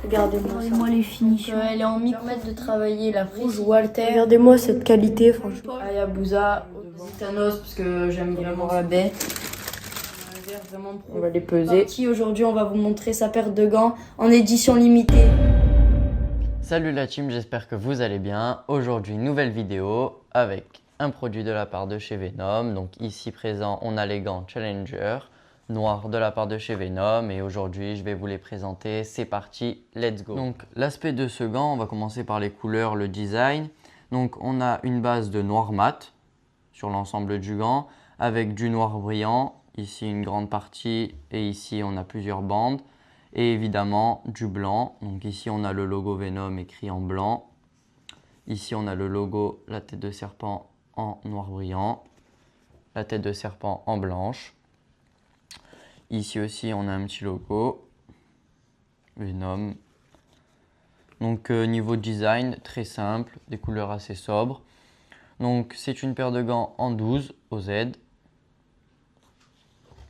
Regardez-moi les finitions. Elle est en micromètre de travailler la prise Walter. Regardez-moi cette qualité, franchement. Hayabusa, Zitanos parce que j'aime vraiment la baie. On va les peser. Aujourd'hui, on va vous montrer sa paire de gants en édition limitée. Salut la team, j'espère que vous allez bien. Aujourd'hui, nouvelle vidéo avec un produit de la part de chez Venom. Donc ici présent, on a les gants Challenger noirs de la part de chez Venom et aujourd'hui, je vais vous les présenter. C'est parti, let's go. Donc l'aspect de ce gant, on va commencer par les couleurs, le design. Donc on a une base de noir mat sur l'ensemble du gant avec du noir brillant. Ici une grande partie et ici on a plusieurs bandes. Et évidemment du blanc. Donc ici on a le logo Venom écrit en blanc. Ici on a le logo, la tête de serpent en noir brillant. La tête de serpent en blanche. Ici aussi on a un petit logo Venom. Donc niveau design très simple, des couleurs assez sobres. Donc c'est une paire de gants en 12 au Z.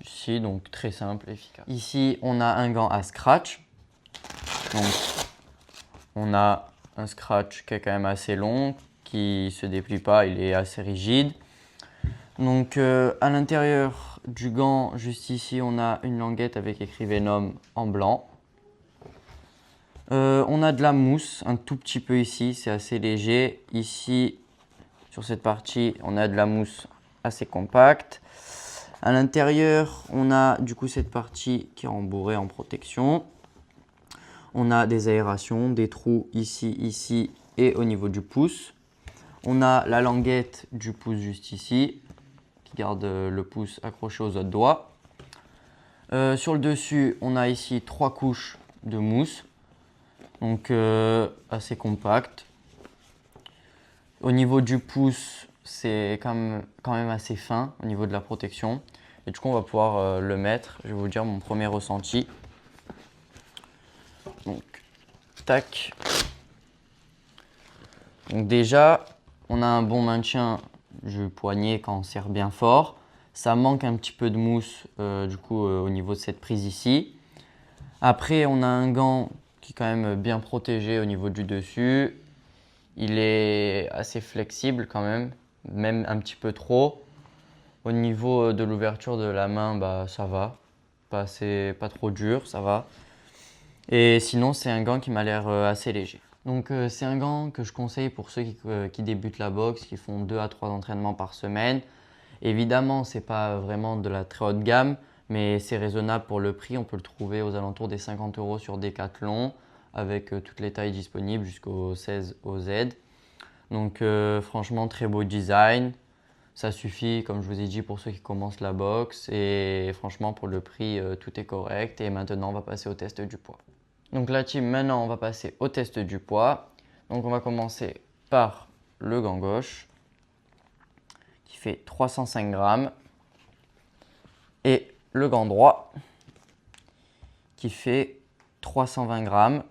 Ici, donc très simple, efficace. Ici, on a un gant à scratch. Donc, on a un scratch qui est quand même assez long, qui ne se déplie pas, il est assez rigide. Donc, à l'intérieur du gant, juste ici, on a une languette avec écrit Venom en blanc. On a de la mousse, un tout petit peu ici, c'est assez léger. Ici, sur cette partie, on a de la mousse assez compacte. À l'intérieur, on a du coup cette partie qui est rembourrée en protection. On a des aérations, des trous ici, ici et au niveau du pouce. On a la languette du pouce juste ici, qui garde le pouce accroché aux autres doigts. Sur le dessus, on a ici 3 couches de mousse, donc assez compact. Au niveau du pouce, c'est quand même assez fin au niveau de la protection. Et du coup, on va pouvoir le mettre. Je vais vous dire mon premier ressenti. Donc, tac. Donc déjà, on a un bon maintien du poignet quand on serre bien fort. Ça manque un petit peu de mousse du coup au niveau de cette prise ici. Après, on a un gant qui est quand même bien protégé au niveau du dessus. Il est assez flexible quand même un petit peu trop. Au niveau de l'ouverture de la main, bah, ça va. Pas trop dur, ça va. Et sinon, c'est un gant qui m'a l'air assez léger. Donc, c'est un gant que je conseille pour ceux qui débutent la boxe, qui font 2 à 3 entraînements par semaine. Évidemment, ce n'est pas vraiment de la très haute gamme, mais c'est raisonnable pour le prix. On peut le trouver aux alentours des 50 € sur Decathlon, avec toutes les tailles disponibles jusqu'au 16 au Z. Donc, franchement, très beau design. Ça suffit, comme je vous ai dit, pour ceux qui commencent la boxe. Et franchement, pour le prix, tout est correct. Et maintenant, on va passer au test du poids. Donc la team, maintenant, on va passer au test du poids. Donc on va commencer par le gant gauche, qui fait 305 grammes. Et le gant droit, qui fait 320 grammes.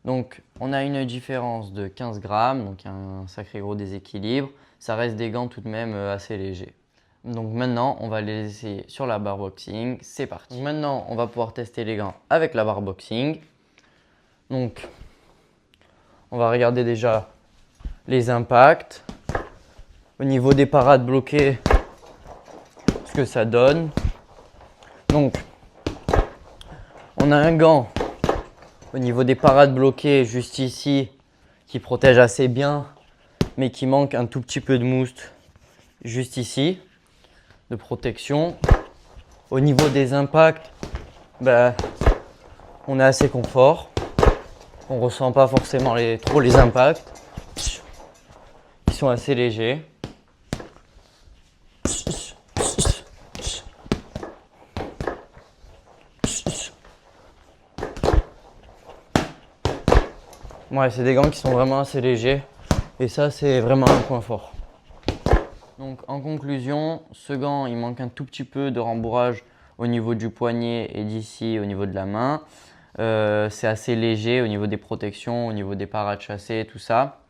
Donc on a une différence de 15 grammes, donc un sacré gros déséquilibre. Ça reste des gants tout de même assez légers. Donc maintenant, on va les essayer sur la barre boxing. C'est parti. Donc maintenant, on va pouvoir tester les gants avec la barre boxing. Donc, on va regarder déjà les impacts. Au niveau des parades bloquées, ce que ça donne. Donc, on a un gant au niveau des parades bloquées juste ici qui protège assez bien, mais qui manque un tout petit peu de mousse juste ici, de protection. Au niveau des impacts, ben, on est assez confort. On ne ressent pas forcément trop les impacts. Ils sont assez légers. Ouais, c'est des gants qui sont vraiment assez légers. Et ça, c'est vraiment un point fort. Donc en conclusion, ce gant, il manque un tout petit peu de rembourrage au niveau du poignet et d'ici au niveau de la main. C'est assez léger au niveau des protections, au niveau des parades chassées, tout ça.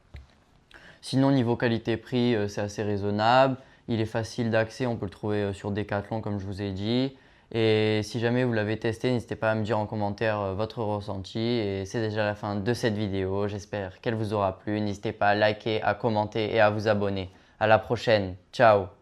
Sinon, niveau qualité-prix, c'est assez raisonnable. Il est facile d'accès, on peut le trouver sur Decathlon comme je vous ai dit. Et si jamais vous l'avez testé, n'hésitez pas à me dire en commentaire votre ressenti. Et c'est déjà la fin de cette vidéo. J'espère qu'elle vous aura plu. N'hésitez pas à liker, à commenter et à vous abonner. À la prochaine. Ciao!